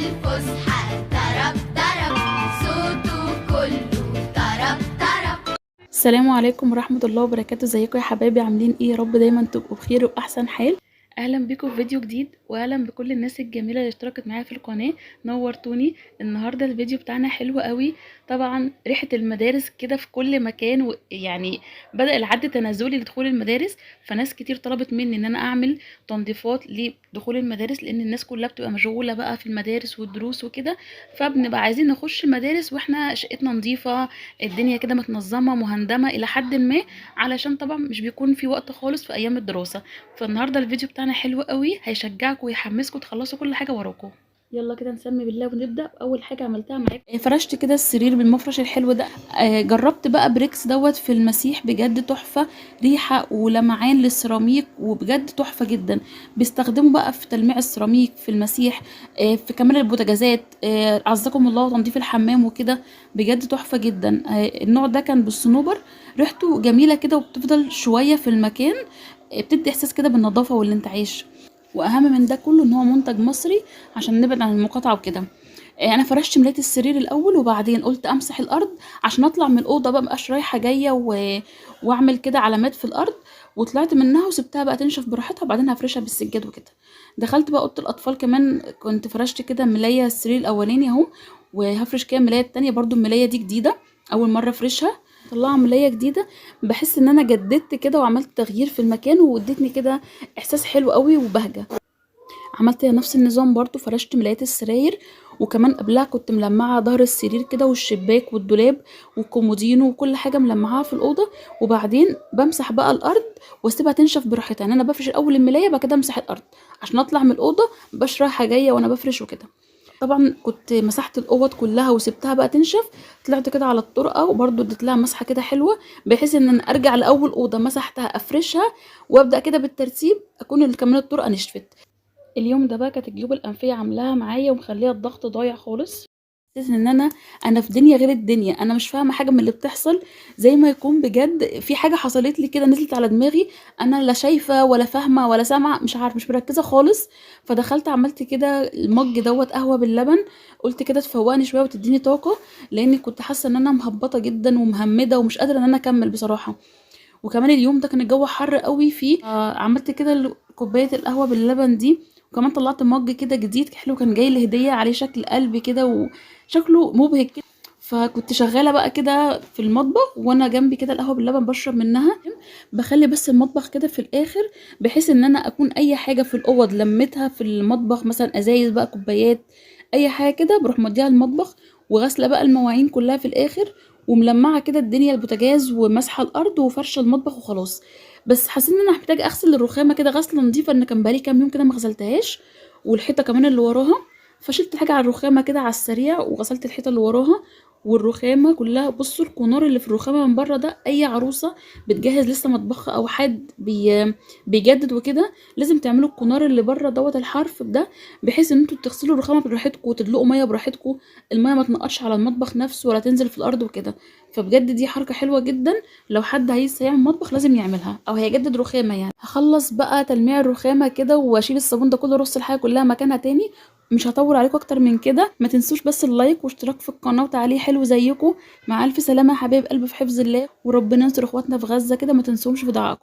الفسحة طرب طرب صوته كله طرب طرب. السلام عليكم ورحمة الله وبركاته. ازيكم يا حبايبي؟ عاملين ايه؟ يا رب دايما تبقوا بخير واحسن حال. اهلا بيكم في فيديو جديد، واهلا بكل الناس الجميله اللي اشتركت معايا في القناه. نورتوني. النهارده الفيديو بتاعنا حلو قوي. طبعا ريحه المدارس كده في كل مكان، يعني بدا العد تنازلي لدخول المدارس، فناس كتير طلبت مني ان انا اعمل تنظيفات لدخول المدارس، لان الناس كلها بتبقى مشغوله بقى في المدارس والدروس وكده، فبنبقى عايزين نخش المدارس واحنا شقتنا نظيفه، الدنيا كده متنظمه مهندمه الى حد ما، علشان طبعا مش بيكون في وقت خالص في ايام الدراسه. فالنهارده الفيديو بتاعنا حلو قوي، هيشجعكم ويحمسكم تخلصوا كل حاجه وراكم. يلا كده نسمي بالله ونبدا. اول حاجه عملتها معاكم فرشت كده السرير بالمفرش الحلو ده. جربت بقى بريكس دوت في المسيح، بجد تحفه، ريحه ولمعان للسيراميك، وبجد تحفه جدا. بيستخدموا بقى في تلميع السيراميك في المسيح، في كمان البوتاجازات، عزكم الله، تنظيف الحمام وكده. بجد تحفه جدا. النوع ده كان بالصنوبر، ريحته جميله كده وبتفضل شويه في المكان، بتدي احساس كده بالنظافه والانتعاش. واهم من ده كله ان هو منتج مصري عشان نبعد عن المقاطعه وكده. انا فرشت ملايه السرير الاول، وبعدين قلت امسح الارض عشان اطلع من الاوضه بقى مبقاش رايحه جايه واعمل كده علامات في الارض. وطلعت منها وسبتها بقى تنشف براحتها، وبعدين هفرشها بالسجاد وكده. دخلت بقى اوضه الاطفال كمان، كنت فرشت كده ملايه السرير الاولاني اهو، وهفرش كده الملايه التانية برضو. الملايه دي جديده، اول مره افرشها، طلعها ملايه جديده. بحس ان انا جددت كده وعملت تغيير في المكان، وادتني كده احساس حلو قوي وبهجه. عملت نفس النظام برضو، فرشت ملايات السراير، وكمان قبلها كنت ملمعه ظهر السرير كده والشباك والدولاب والكومودينو وكل حاجه ملمعاها في الاوضه. وبعدين بمسح بقى الارض واسيبها تنشف براحتها. يعني انا بفرش الاول الملايه، بعد كده امسح الارض عشان اطلع من الاوضه مبقاش رايحه جايه وانا بفرش وكده. طبعا كنت مسحت الاوض كلها وسبتها بقى تنشف. طلعت كده على الطرقه وبرضو اديت لها مسحه كده حلوه، بحيث ان انا ارجع لاول اوضه مسحتها افرشها، وابدا كده بالترتيب اكون كمان الطرقه نشفت. اليوم ده بقى كانت الجيوب الانفيه عاملاها معايا ومخليه الضغط ضايع خالص. حسيت ان انا في دنيا غير الدنيا، انا مش فاهمه حاجه من اللي بتحصل، زي ما يكون بجد في حاجه حصلت لي كده نزلت على دماغي. انا لا شايفه ولا فاهمه ولا سامعه، مش عارف، مش مركزه خالص. فدخلت عملت كده المج دوت قهوه باللبن، قلت كده تفوقني شويه وتديني طاقه، لاني كنت حاسه ان انا مهبطه جدا ومهمده ومش قادره ان انا اكمل بصراحه. وكمان اليوم ده كان الجو حر قوي فيه، عملت كده كوبايه القهوه باللبن دي. وكمان طلعت مج كده جديد حلو، كان جاي لي هديه عليه شكل قلب كده وشكله مبهج كده. فكنت شغاله بقى كده في المطبخ وانا جنبي كده القهوه باللبن بشرب منها. بخلي بس المطبخ كده في الاخر، بحيث ان انا اكون اي حاجه في الاوض لميتها في المطبخ، مثلا ازايز بقى، كوبايات، اي حاجه كده بروح موديها المطبخ. وغاسله بقى المواعين كلها في الاخر، وملمعه كده الدنيا البوتاجاز ومسحه الارض وفرشه المطبخ وخلاص. بس حسيت ان انا محتاجه اغسل الرخامه كده غسله نظيفه، ان كان بقالي كام يوم كده ما غسلتهاش، والحيطه كمان اللي وراها. فشلت الحاجه على الرخامه كده على السريع وغسلت الحيطه اللي وراها والرخامه كلها. بصوا الكونار اللي في الرخامه من بره ده، اي عروسه بتجهز لسه مطبخها او حد بيجدد وكده، لازم تعملوا الكونار اللي بره دوت الحرف ده، بحيث ان انتوا تغسلوا الرخامه براحتكم وتدلقوا ميه براحتكم، الميه ما تنقطش على المطبخ نفسه ولا تنزل في الارض وكده. فبجد دي حركه حلوه جدا، لو حد عايز يعمل مطبخ لازم يعملها، او هيجدد رخامه يعني. هخلص بقى تلميع الرخامه كده واشيل الصابون ده كله، رص الحاجه كلها مكانها تاني. مش هطول عليكم اكتر من كده. ما تنسوش بس اللايك واشتراك في القناه وتعليق حلو زيكم. مع الف سلامه يا حبايب قلبي، في حفظ الله، وربنا ينصر اخواتنا في غزه كده، ما تنسوهمش في دعائكم.